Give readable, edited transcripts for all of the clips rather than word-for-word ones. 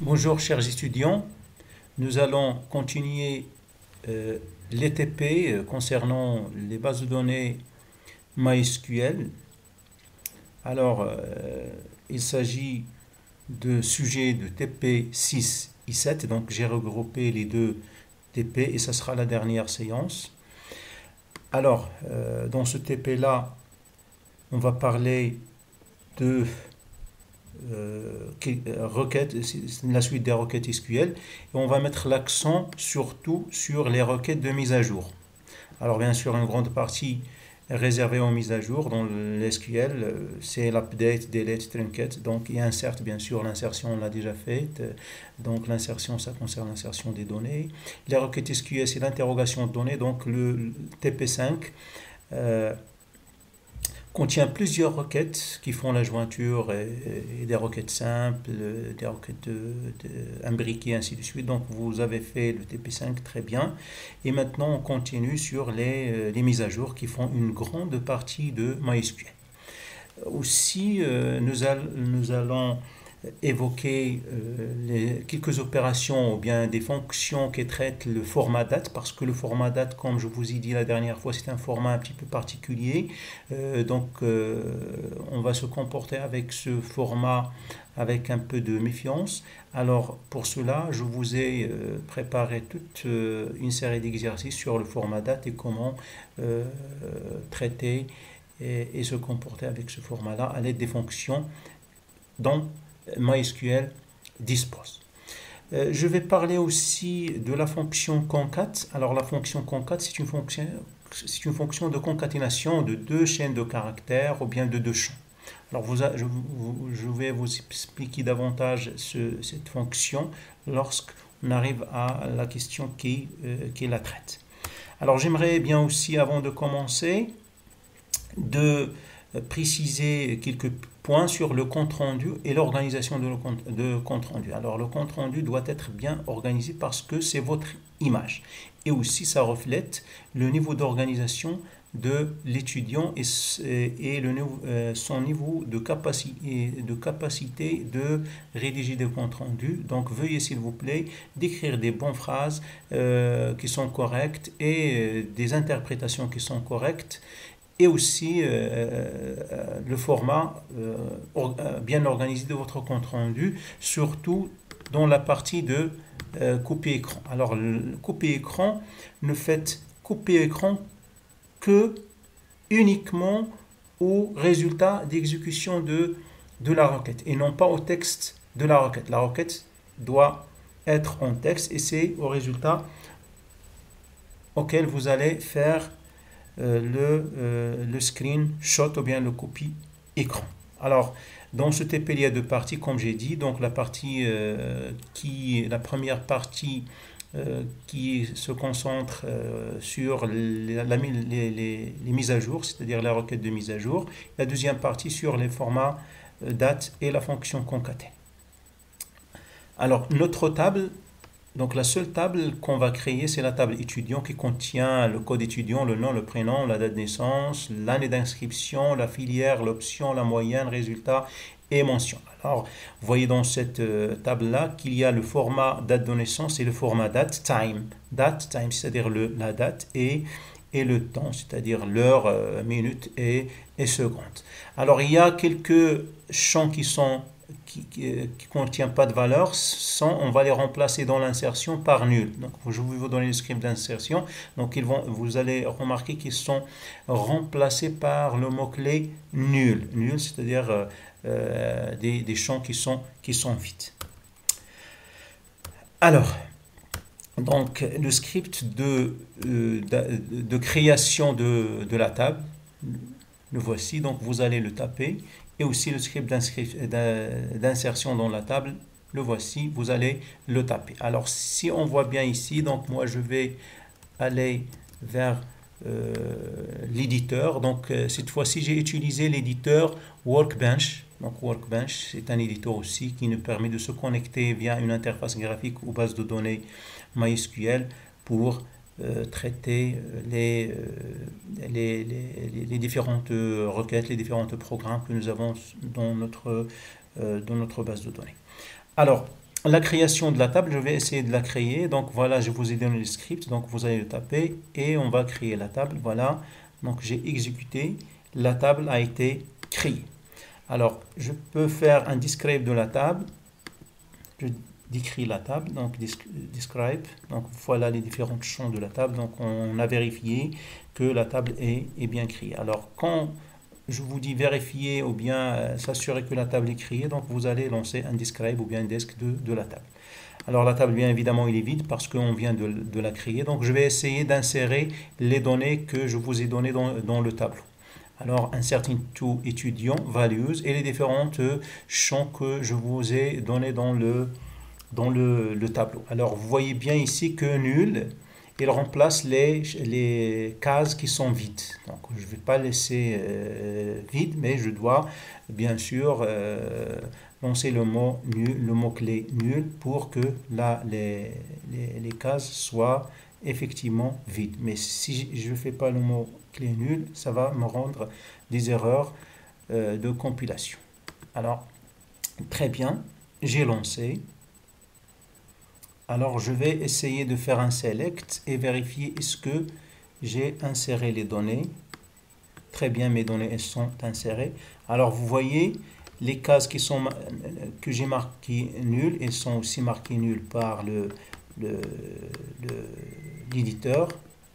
Bonjour chers étudiants, nous allons continuer les TP concernant les bases de données MySQL. Alors, il s'agit de sujets de TP 6 et 7, donc j'ai regroupé les deux TP et ça sera la dernière séance. Alors, dans ce TP-là, on va parler de requêtes, c'est la suite des requêtes SQL, et on va mettre l'accent surtout sur les requêtes de mise à jour. Alors bien sûr, une grande partie est réservée aux mises à jour dans l'SQL, c'est l'update, delete, trinket, donc et insert, bien sûr, l'insertion on l'a déjà faite, donc l'insertion ça concerne l'insertion des données. Les requêtes SQL c'est l'interrogation de données, donc le TP5 contient plusieurs requêtes qui font la jointure et des requêtes simples, des requêtes imbriquées, ainsi de suite. Donc vous avez fait le TP5 très bien. Et maintenant on continue sur les mises à jour qui font une grande partie de MySQL. Aussi, nous allons évoquer quelques opérations ou bien des fonctions qui traitent le format date, parce que le format date, comme je vous ai dit la dernière fois, c'est un format un petit peu particulier. On va se comporter avec ce format avec un peu de méfiance. Alors, pour cela, je vous ai préparé toute une série d'exercices sur le format date et comment traiter et se comporter avec ce format-là à l'aide des fonctions dont MySQL dispose. Je vais parler aussi de la fonction concat. Alors la fonction concat, c'est une fonction de concaténation de deux chaînes de caractères ou bien de deux champs. Alors je vais vous expliquer davantage cette fonction lorsqu'on arrive à la question qui la traite. Alors j'aimerais bien aussi, avant de commencer, de préciser quelques points sur le compte rendu et l'organisation de compte rendu. Alors le compte rendu doit être bien organisé parce que c'est votre image et aussi ça reflète le niveau d'organisation de l'étudiant et son niveau de capacité de rédiger des comptes rendus. Donc veuillez s'il vous plaît d'écrire des bonnes phrases qui sont correctes et des interprétations qui sont correctes et aussi le format bien organisé de votre compte rendu, surtout dans la partie de couper écran. Alors, le couper écran, ne faites couper écran que uniquement au résultat d'exécution de la requête et non pas au texte de la requête. La requête doit être en texte et c'est au résultat auquel vous allez faire le screenshot ou bien le copie écran. Alors, dans ce TP, il y a deux parties, comme j'ai dit. Donc, la première partie qui se concentre sur les mises à jour, c'est-à-dire la requête de mise à jour. La deuxième partie sur les formats date et la fonction concaté. Alors, notre table, donc la seule table qu'on va créer, c'est la table étudiant qui contient le code étudiant, le nom, le prénom, la date de naissance, l'année d'inscription, la filière, l'option, la moyenne, résultat et mention. Alors, vous voyez dans cette table-là qu'il y a le format date de naissance et le format date time. Date time, c'est-à-dire la date et le temps, c'est-à-dire l'heure, minute et seconde. Alors, il y a quelques champs qui contient pas de valeur, on va les remplacer dans l'insertion par nul. Donc, je vais vous donner le script d'insertion. Donc, vous allez remarquer qu'ils sont remplacés par le mot-clé nul. Nul, c'est-à-dire des champs qui sont vides. Alors, donc, le script de création de la table, le voici. Donc, vous allez le taper. Et aussi le script d'insertion dans la table, le voici, vous allez le taper. Alors si on voit bien ici, donc moi je vais aller vers l'éditeur. Donc cette fois-ci j'ai utilisé l'éditeur Workbench. Donc Workbench c'est un éditeur aussi qui nous permet de se connecter via une interface graphique aux bases de données MySQL pour traiter les différentes requêtes, les différents programmes que nous avons dans notre base de données. Alors, la création de la table, je vais essayer de la créer. Donc voilà, je vous ai donné le script. Donc vous allez le taper et on va créer la table. Voilà, donc j'ai exécuté. La table a été créée. Alors, je peux faire un describe de la table. Je décris la table, donc describe. Donc voilà les différents champs de la table. Donc on a vérifié que la table est bien créée. Alors quand je vous dis vérifier ou bien s'assurer que la table est créée, donc vous allez lancer un describe ou bien un desk de la table. Alors la table, bien évidemment, il est vide parce qu'on vient de la créer. Donc je vais essayer d'insérer les données que je vous ai données dans le tableau. Alors insert into étudiant, values et les différents champs que je vous ai donnés dans le tableau. Alors vous voyez bien ici que nul, il remplace les cases qui sont vides. Donc je ne vais pas laisser vide, mais je dois bien sûr lancer le mot nul, le mot-clé nul pour que les cases soient effectivement vides. Mais si je ne fais pas le mot-clé nul, ça va me rendre des erreurs de compilation. Alors, très bien, j'ai lancé. Alors, je vais essayer de faire un select et vérifier est-ce que j'ai inséré les données. Très bien, mes données elles sont insérées. Alors, vous voyez, les cases que j'ai marquées nulles, elles sont aussi marquées nulles par l'éditeur,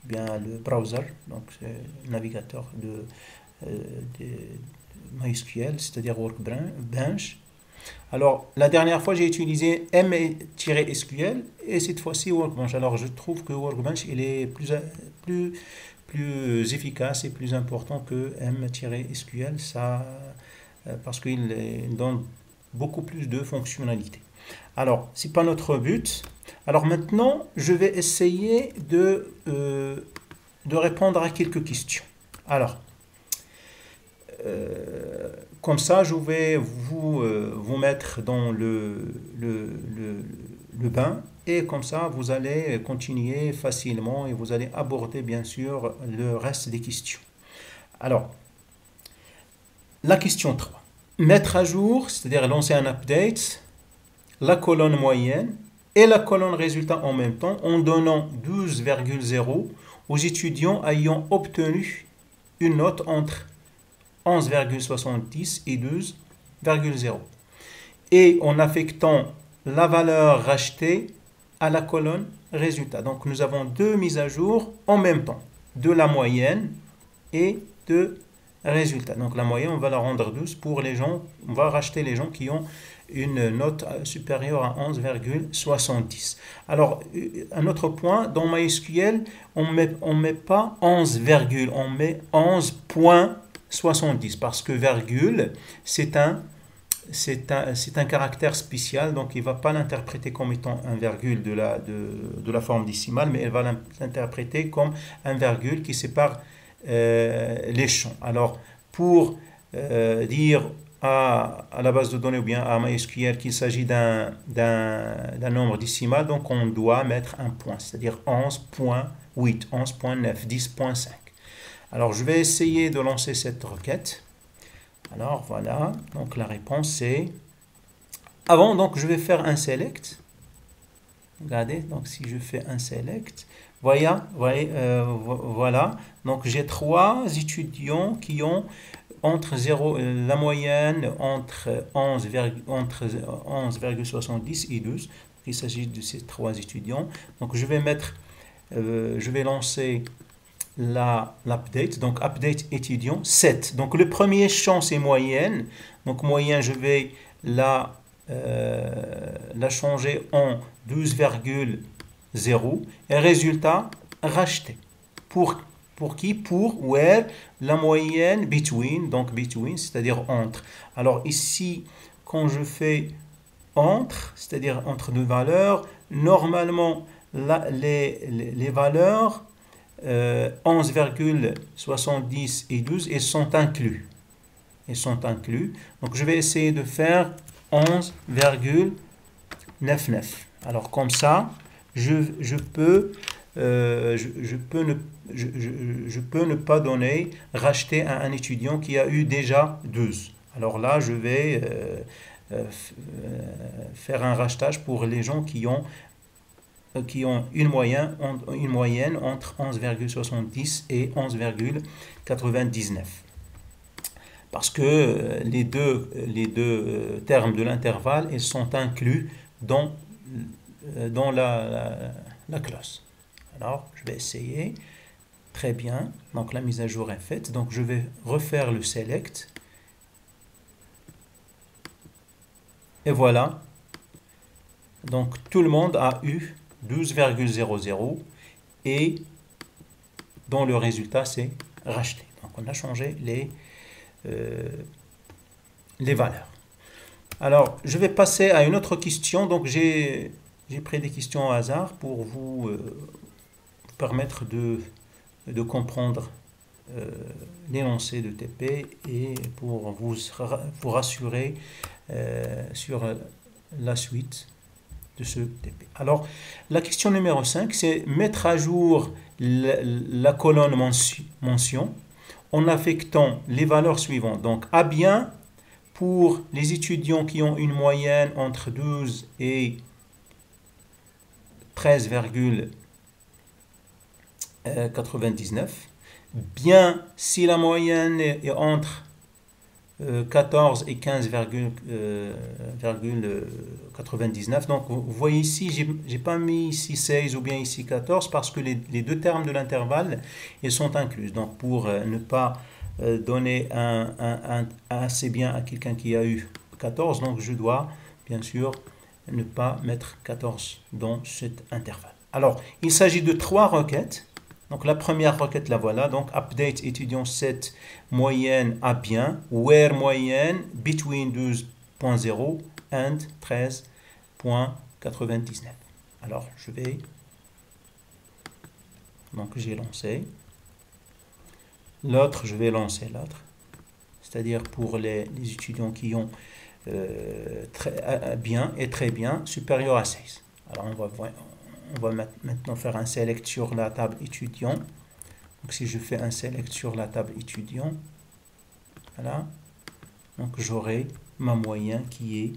bien le browser, donc le navigateur de MySQL, c'est-à-dire Workbench. Alors, la dernière fois, j'ai utilisé M-SQL et cette fois-ci Workbench. Alors, je trouve que Workbench, il est plus efficace et plus important que M-SQL, parce qu'il donne beaucoup plus de fonctionnalités. Alors, ce n'est pas notre but. Alors maintenant, je vais essayer de répondre à quelques questions. Alors, comme ça, je vais vous mettre dans le bain et comme ça, vous allez continuer facilement et vous allez aborder bien sûr le reste des questions. Alors, la question 3. Mettre à jour, c'est-à-dire lancer un update, la colonne moyenne et la colonne résultat en même temps en donnant 12,0 aux étudiants ayant obtenu une note entre 11,70 et 12,0 et en affectant la valeur rachetée à la colonne résultat. Donc nous avons deux mises à jour en même temps, de la moyenne et de résultat. Donc la moyenne, on va la rendre 12 pour les gens, on va racheter les gens qui ont une note supérieure à 11,70. Alors, un autre point, dans MySQL, on met pas 11, on met 11,70 parce que virgule, c'est un caractère spécial, donc il ne va pas l'interpréter comme étant un virgule de la forme décimale, mais elle va l'interpréter comme un virgule qui sépare les champs. Alors, pour dire à la base de données ou bien à MySQL qu'il s'agit d'un nombre décimal, donc on doit mettre un point, c'est-à-dire 11.8, 11.9, 10.5. Alors, je vais essayer de lancer cette requête. Alors, voilà, donc la réponse c'est... Avant, donc, je vais faire un select. Regardez, donc si je fais un select, voilà, donc j'ai 3 étudiants qui ont entre 0, la moyenne entre 11,70 et 12. Il s'agit de ces 3 étudiants. Donc je vais lancer l'update, donc update étudiant 7. Donc le premier champ c'est moyenne. Donc moyenne, je vais la changer en 12,0 et résultat racheté. Pour qui? Pour where la moyenne between, donc between, c'est-à-dire entre. Alors ici, quand je fais entre, c'est-à-dire entre deux valeurs, normalement les valeurs 11,70 et 12, elles sont inclus. Donc je vais essayer de faire 11,99. Alors comme ça, je peux ne pas racheter à un étudiant qui a eu déjà 12. Alors là, je vais faire un rachetage pour les gens qui ont une moyenne entre 11,70 et 11,99. Parce que les deux termes de l'intervalle, ils sont inclus dans la clause. Alors, je vais essayer. Très bien. Donc, la mise à jour est faite. Donc, je vais refaire le select. Et voilà. Donc, tout le monde a eu 12,00 et dont le résultat, c'est racheté. Donc, on a changé les valeurs. Alors, je vais passer à une autre question. Donc, j'ai pris des questions au hasard pour vous permettre de comprendre l'énoncé de TP et pour vous rassurer sur la suite de ce TP. Alors, la question numéro 5, c'est mettre à jour la colonne mention en affectant les valeurs suivantes. Donc, à bien, pour les étudiants qui ont une moyenne entre 12 et 13,99. Bien, si la moyenne est entre 14 et 15,99. Donc, vous voyez ici, j'ai pas mis ici 16 ou bien ici 14 parce que les deux termes de l'intervalle, ils sont inclus. Donc, pour ne pas donner un assez bien à quelqu'un qui a eu 14, donc je dois, bien sûr, ne pas mettre 14 dans cet intervalle. Alors, il s'agit de 3 requêtes. Donc, la première requête, la voilà. Donc, update étudiant 7 moyenne à bien, where moyenne between 12.0 and 13.99. Alors, je vais... Donc, j'ai lancé. L'autre, je vais lancer l'autre. C'est-à-dire pour les étudiants qui ont bien et très bien supérieur à 16. Alors, on va maintenant faire un select sur la table étudiant. Donc, si je fais un select sur la table étudiant, voilà, donc j'aurai ma moyenne qui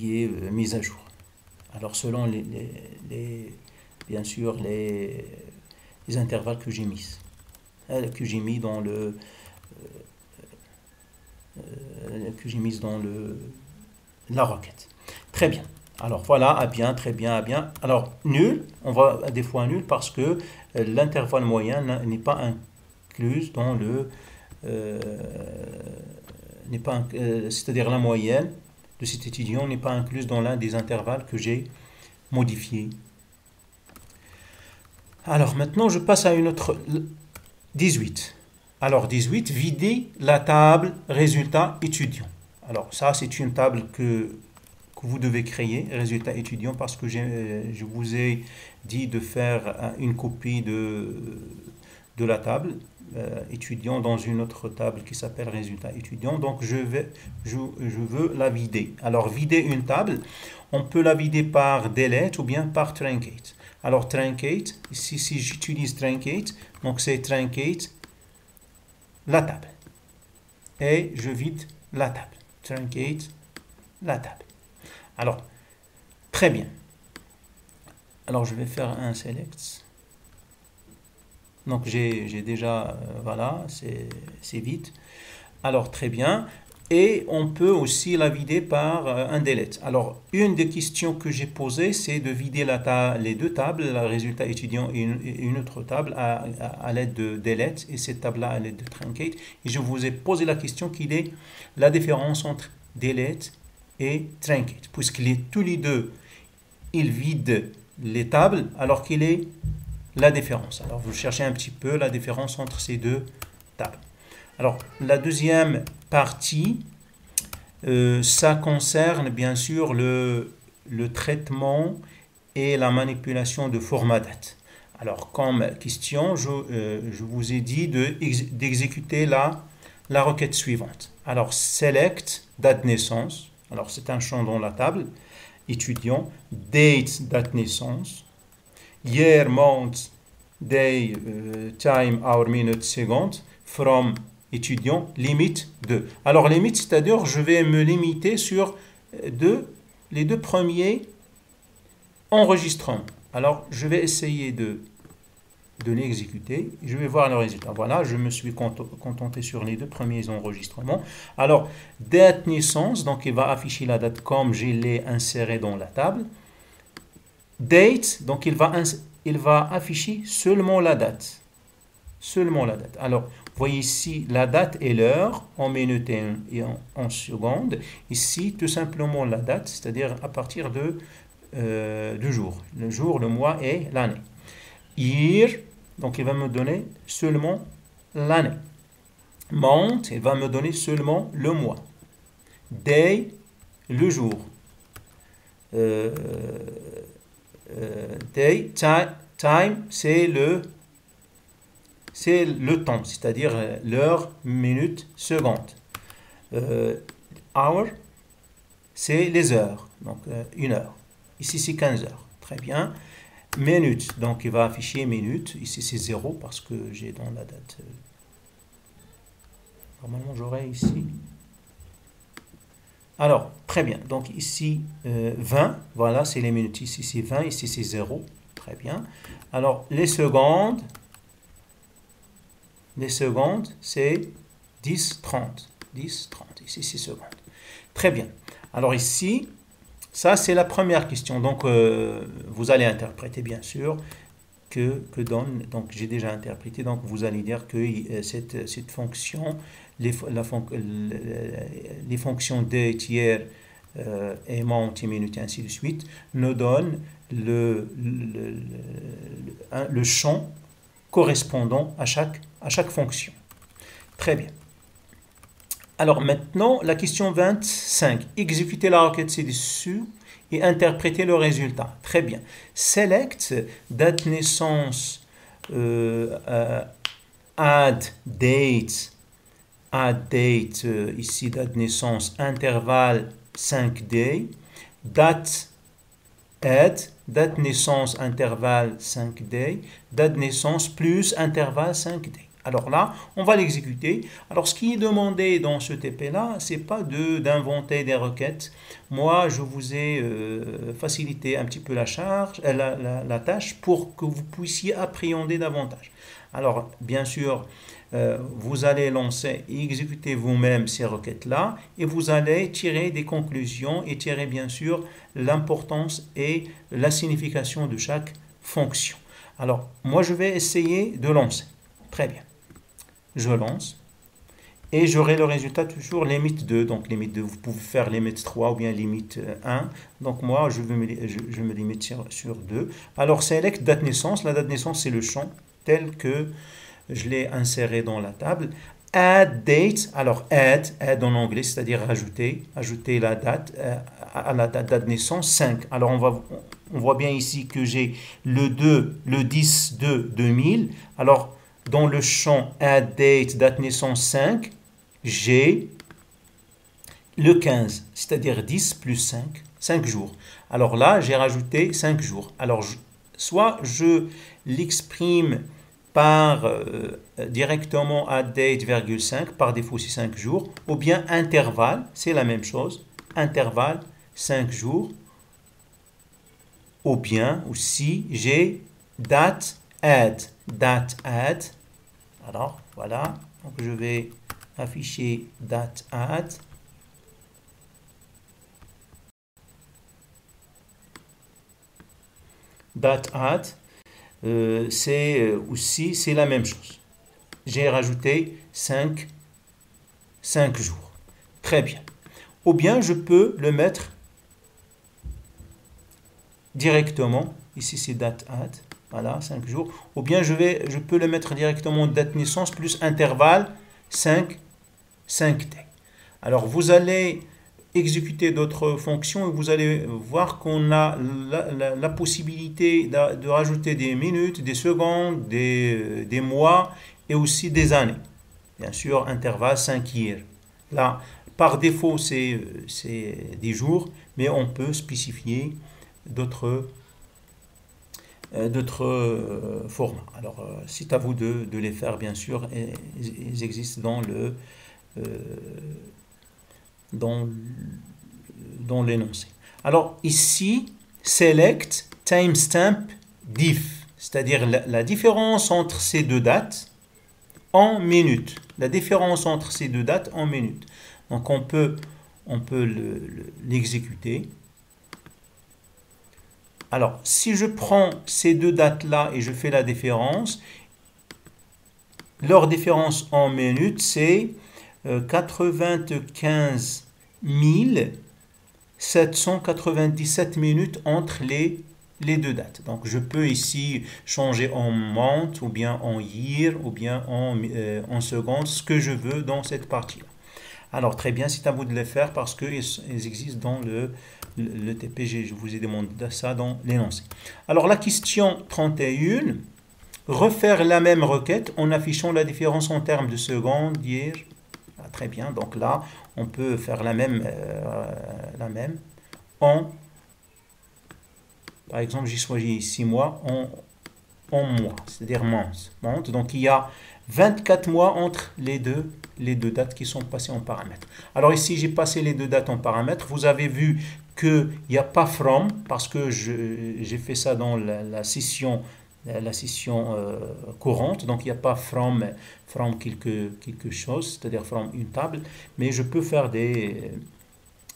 est mise à jour. Alors, selon bien sûr, les intervalles que j'ai mis dans la requête. Très bien. Alors voilà, à bien, très bien, à bien. Alors nul, on va des fois nul parce que l'intervalle moyen n'est pas inclus dans le... c'est-à-dire la moyenne de cet étudiant n'est pas incluse dans l'un des intervalles que j'ai modifiés. Alors maintenant, je passe à une autre... 18. Alors 18, vider la table résultat étudiant. Alors ça, c'est une table que vous devez créer, résultat étudiant, parce que je vous ai dit de faire une copie de la table étudiant dans une autre table qui s'appelle résultat étudiant. Donc je veux la vider. Alors vider une table, on peut la vider par delete ou bien par truncate. Alors truncate, ici si j'utilise truncate, donc c'est truncate la table. Et je vide la table. Truncate la table. Alors, très bien. Alors, je vais faire un select. Donc, j'ai déjà, voilà, c'est vite. Alors, très bien. Et on peut aussi la vider par un delete. Alors, une des questions que j'ai posées, c'est de vider les deux tables, le résultat étudiant et une autre table à l'aide de delete et cette table-là à l'aide de truncate. Et je vous ai posé la question quelle est la différence entre delete et truncate, tous les deux, ils vident les tables, alors qu'il est la différence. Alors, vous cherchez un petit peu la différence entre ces deux tables. Alors, la deuxième partie, ça concerne bien sûr le traitement et la manipulation de format date. Alors, comme question, je vous ai dit d'exécuter la requête suivante. Alors, select date naissance. Alors, c'est un champ dans la table. Étudiant, date, date naissance, year, month, day, time, hour, minute, seconde, from étudiant, limite 2. Alors, limite, c'est-à-dire, je vais me limiter sur les deux premiers enregistrements. Alors, je vais essayer de l'exécuter. Je vais voir le résultat. Voilà, je me suis contenté sur les deux premiers enregistrements. Alors, date naissance, donc il va afficher la date comme je l'ai inséré dans la table. Date, donc il va afficher seulement la date. Seulement la date. Alors, vous voyez ici la date et l'heure en minutes et en secondes. Ici, tout simplement la date, c'est-à-dire à partir du jour. Le jour, le mois et l'année. Year, donc il va me donner seulement l'année. Month, il va me donner seulement le mois. Day, le jour. Day, time, c'est le temps, c'est-à-dire l'heure, minute, seconde. Hour, c'est les heures, donc une heure. Ici, c'est 15 heures. Très bien. Minute, donc il va afficher minute. Ici, c'est 0 parce que j'ai dans la date. Normalement, j'aurai ici. Alors, très bien. Donc ici, 20. Voilà, c'est les minutes. Ici, c'est 20. Ici, c'est 0. Très bien. Alors, les secondes, c'est 10, 30. 10, 30. Ici, c'est secondes. Très bien. Alors ici, ça, c'est la première question. Donc, vous allez interpréter, bien sûr, que donne. Donc, j'ai déjà interprété. Donc, vous allez dire que cette fonction, les fonctions de tiers et month et minute, et ainsi de suite, nous donnent le champ correspondant à chaque fonction. Très bien. Alors maintenant, la question 25. Exécuter la requête ci-dessus et interpréter le résultat. Très bien. Select date naissance, add date, ici date naissance, intervalle 5 day, date naissance, intervalle 5 day, date naissance plus intervalle 5 day. Alors là, on va l'exécuter. Alors, ce qui est demandé dans ce TP-là, c'est pas d'inventer des requêtes. Moi, je vous ai facilité un petit peu la tâche pour que vous puissiez appréhender davantage. Alors, bien sûr, vous allez lancer et exécuter vous-même ces requêtes-là et vous allez tirer des conclusions et tirer, bien sûr, l'importance et la signification de chaque fonction. Alors, moi, je vais essayer de lancer. Très bien. Je lance et j'aurai le résultat toujours limite 2. Donc limite 2, vous pouvez faire limite 3 ou bien limite 1. Donc moi, je me limite sur 2. Alors select date naissance. La date naissance, c'est le champ tel que je l'ai inséré dans la table. Add date. Alors add en anglais, c'est-à-dire ajouter la date à la date naissance 5. Alors on voit bien ici que j'ai le 10/2/2000. Alors dans le champ add date naissance 5, j'ai le 15, c'est-à-dire 10 plus 5 jours. Alors là, j'ai rajouté 5 jours. Alors, soit je l'exprime par directement add date, 5, par défaut c'est 5 jours, ou bien intervalle, c'est la même chose, intervalle 5 jours, ou bien aussi j'ai date add. Alors, voilà. Donc, je vais afficher date add. Date add, c'est la même chose. J'ai rajouté 5 jours. Très bien. Ou bien, je peux le mettre directement. Ici, c'est date add. Voilà, 5 jours. Ou bien, je peux le mettre directement date naissance plus intervalle 5 day. Alors, vous allez exécuter d'autres fonctions et vous allez voir qu'on a la possibilité de rajouter des minutes, des secondes, des mois et aussi des années. Bien sûr, intervalle 5 years. Là, par défaut, c'est des jours, mais on peut spécifier d'autres formats. Alors, c'est à vous de les faire, bien sûr, et ils existent euh, dans, dans l'énoncé. Alors, ici, select timestamp diff, c'est-à-dire la différence entre ces deux dates en minutes. La différence entre ces deux dates en minutes. Donc, on peut l'exécuter. Alors, si je prends ces deux dates-là et je fais la différence, leur différence en minutes, c'est 95 797 minutes entre les deux dates. Donc, je peux ici changer en month, ou bien en year, ou bien en secondes, ce que je veux dans cette partie-là. Alors, très bien, c'est à vous de les faire parce qu'ils existent dans le TPG. Je vous ai demandé ça dans l'énoncé. Alors, la question 31, refaire la même requête en affichant la différence en termes de secondes, year. Ah, très bien, donc là, on peut faire la même en, par exemple, j'ai choisi 6 mois en mois, c'est-à-dire month. Donc, il y a 24 mois entre les deux dates qui sont passées en paramètres. Alors ici, j'ai passé les deux dates en paramètres. Vous avez vu qu'il n'y a pas from, parce que j'ai fait ça dans la session courante. Donc, il n'y a pas from quelque chose, c'est-à-dire from une table. Mais je peux faire des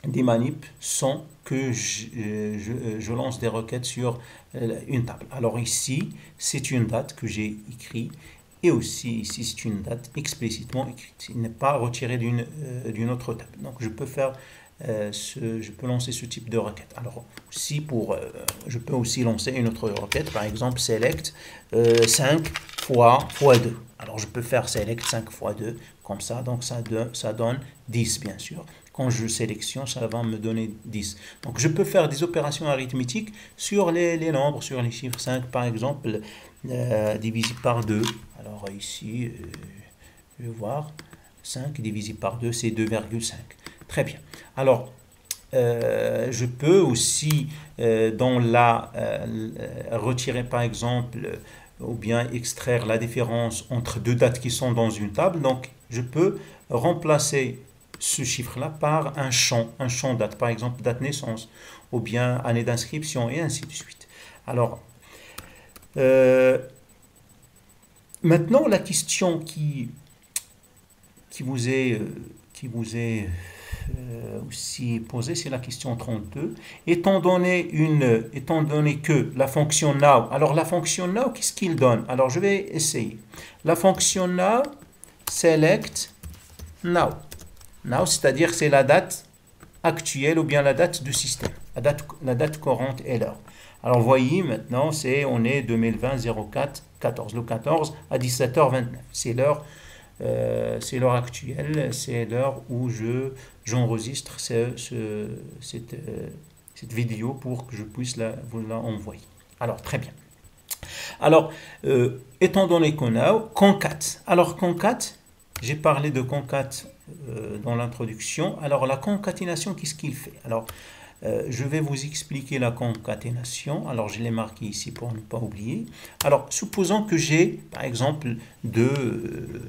manips sans que je lance des requêtes sur une table. Alors ici, c'est une date que j'ai écrite. Et aussi, ici, c'est une date explicitement écrite. Il n'est pas retiré d'une autre table. Donc, je peux lancer ce type de requête. Alors, aussi je peux aussi lancer une autre requête. Par exemple, select 5 fois 2. Alors, je peux faire select 5 fois 2 comme ça. Donc, ça donne 10, bien sûr. Quand je sélectionne, ça va me donner 10. Donc, je peux faire des opérations arithmétiques sur les nombres, sur les chiffres 5, par exemple, divisé par 2. Alors, ici, je vais voir, 5 divisé par 2, c'est 2,5. Très bien. Alors, je peux aussi, retirer, par exemple, ou bien extraire la différence entre deux dates qui sont dans une table. Donc, je peux remplacer ce chiffre-là par un champ date, par exemple date naissance, ou bien année d'inscription, et ainsi de suite. Alors, maintenant, la question qui vous est aussi posée, c'est la question 32. Étant donné que la fonction now, alors la fonction now, qu'est-ce qu'il donne? Alors, je vais essayer. La fonction now, select now. Now, c'est-à-dire c'est la date actuelle ou bien la date du système, la date courante est l'heure. Alors, vous voyez, maintenant, on est 2020-04-14, le 14 à 17h29. C'est l'heure actuelle, c'est l'heure où j'enregistre cette vidéo pour que je puisse vous la envoyer. Alors, très bien. Alors, étant donné qu'on a concat. Alors, concat, j'ai parlé de concat dans l'introduction. Alors, la concaténation, qu'est-ce qu'il fait? Alors, je vais vous expliquer la concaténation. Alors, je l'ai marqué ici pour ne pas oublier. Alors, supposons que j'ai, par exemple,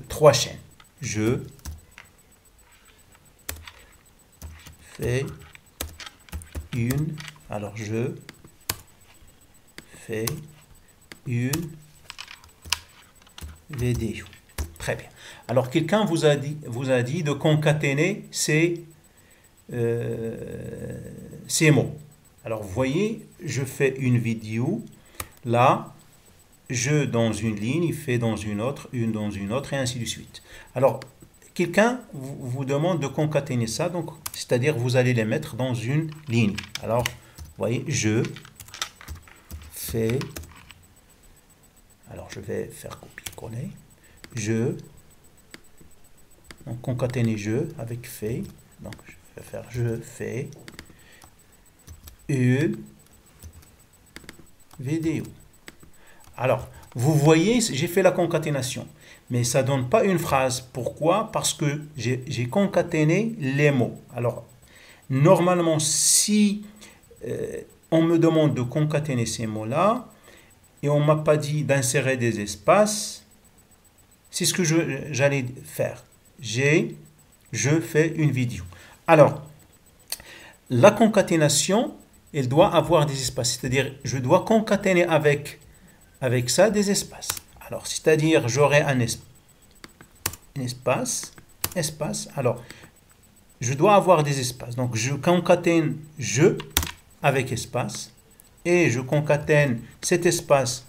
3 chaînes. Je fais une. Alors, je fais une vidéo. Très bien. Alors, quelqu'un vous a dit de concaténer ces mots. Alors, vous voyez, je fais une vidéo. Là, je dans une ligne, il fait dans une autre, une dans une autre, et ainsi de suite. Alors, quelqu'un vous demande de concaténer ça, donc, c'est-à-dire vous allez les mettre dans une ligne. Alors, vous voyez, je fais. Alors, je vais faire copier-coller. Donc, concaténer je avec fait. Donc, je vais faire je fais une vidéo. Alors, vous voyez, j'ai fait la concaténation, mais ça ne donne pas une phrase. Pourquoi? Parce que j'ai concaténé les mots. Alors, normalement, si on me demande de concaténer ces mots-là, et on ne m'a pas dit d'insérer des espaces, c'est ce que j'allais faire. Je fais une vidéo. Alors, la concaténation, elle doit avoir des espaces. C'est-à-dire, je dois concaténer avec ça des espaces. Alors, c'est-à-dire, j'aurai un espace. Alors, je dois avoir des espaces. Donc, je concatène je avec espace. Et je concatène cet espace,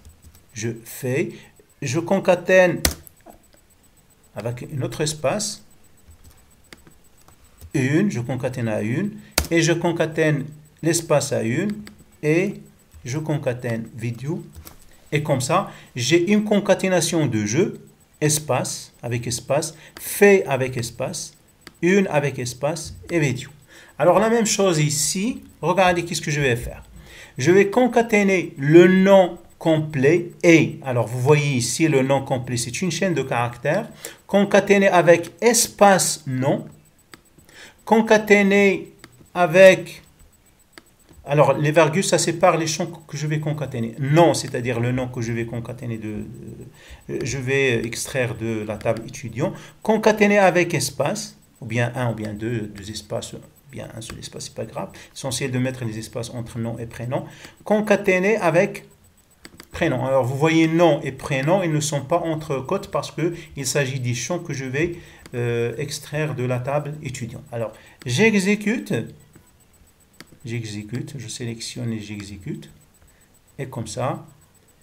je fais. Je concatène avec un autre espace. Je concatène à une. Et je concatène l'espace à une. Et je concatène vidéo. Et comme ça, j'ai une concaténation de je, espace avec espace, fait avec espace, une avec espace et vidéo. Alors la même chose ici, regardez qu'est-ce que je vais faire. Je vais concaténer le nom complet et, alors vous voyez ici le nom complet, c'est une chaîne de caractères, concaténer avec espace nom, concaténer avec, alors les virgules ça sépare les champs que je vais concaténer. Nom, c'est-à-dire le nom que je vais concaténer je vais extraire de la table étudiant, concaténer avec espace, ou bien un ou bien deux espaces, bien un seul espace, c'est pas grave. Essentiel de mettre les espaces entre nom et prénom. Concaténer avec prénom. Alors vous voyez nom et prénom, ils ne sont pas entre côtes parce qu'il s'agit des champs que je vais extraire de la table étudiant. Alors j'exécute, je sélectionne et j'exécute. Et comme ça,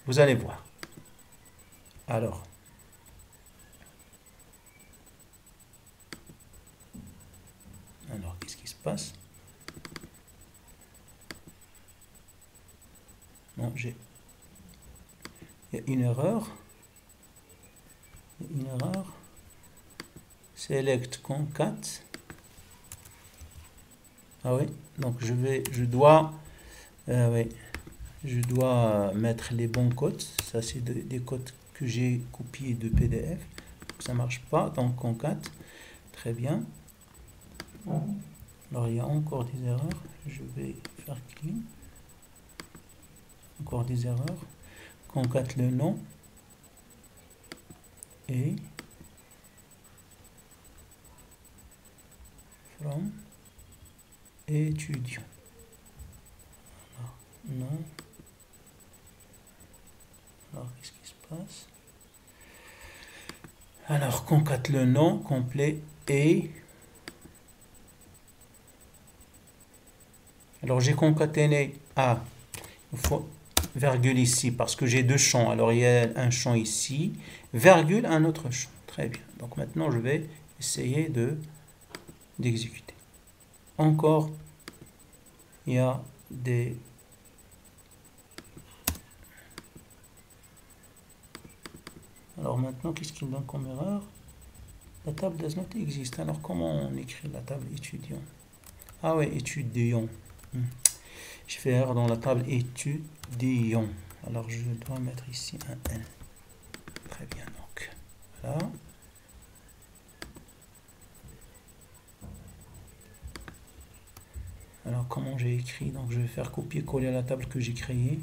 vous allez voir. Alors, qu'est-ce qui se passe? Non, il y a une erreur. Select concat. Ah oui, donc je dois mettre les bons codes. Ça, c'est des codes que j'ai copiés de PDF. Ça marche pas, donc concat. Très bien. Alors, il y a encore des erreurs. Je vais faire clean. Encore des erreurs. Concat le nom. Et from étudiant. Alors, non. Alors, qu'est-ce qui se passe? Alors, concat le nom complet et... Alors, j'ai concaténé à... Il faut virgule ici parce que j'ai deux champs. Alors, il y a un champ ici, virgule, un autre champ. Très bien. Donc, maintenant, je vais essayer d'exécuter. Encore, il y a des... Alors maintenant, qu'est-ce qu'il me donne comme erreur? La table does not exist. Alors comment on écrit la table étudiant? Ah oui, étudiant. Je fais erreur dans la table étudiant. Alors je dois mettre ici un N. Très bien, donc voilà. Alors comment j'ai écrit? Donc je vais faire copier-coller à la table que j'ai créée.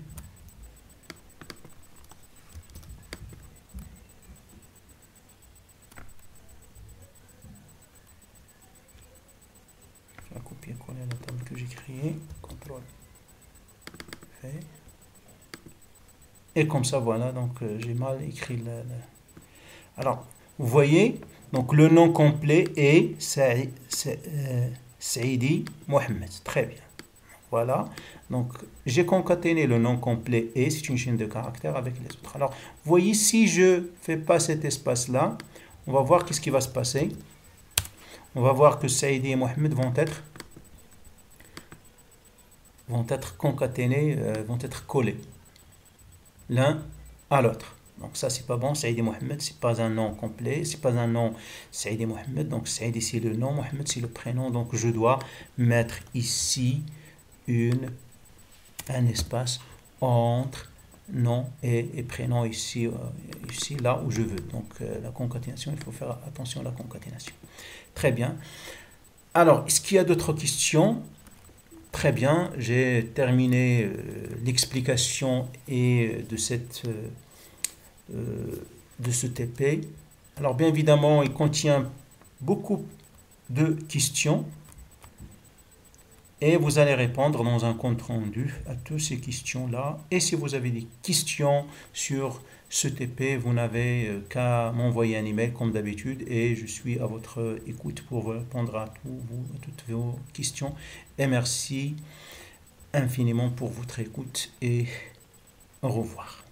Copier-coller à la table que j'ai créée. CTRL V. Et comme ça, voilà. Donc j'ai mal écrit Alors, vous voyez, donc le nom complet est Saïdi Mohamed. Très bien. Voilà. Donc, j'ai concaténé le nom complet et c'est une chaîne de caractères avec les autres. Alors, vous voyez, si je ne fais pas cet espace-là, on va voir qu'est-ce qui va se passer. On va voir que Saïdi et Mohamed vont être concaténés, vont être collés l'un à l'autre. Donc ça, c'est pas bon. Saïdi Mohamed, c'est pas un nom complet. C'est pas un nom Saïdi Mohamed. Donc Saïdi, c'est le nom. Mohamed, c'est le prénom. Donc je dois mettre ici un espace entre nom et prénom ici, là où je veux. Donc la concaténation, il faut faire attention à la concaténation. Très bien. Alors, est-ce qu'il y a d'autres questions? Très bien, j'ai terminé l'explication et de ce TP. Alors bien évidemment, il contient beaucoup de questions et vous allez répondre dans un compte rendu à toutes ces questions-là. Et si vous avez des questions sur ce TP, vous n'avez qu'à m'envoyer un email comme d'habitude et je suis à votre écoute pour répondre à toutes vos questions. Et merci infiniment pour votre écoute et au revoir.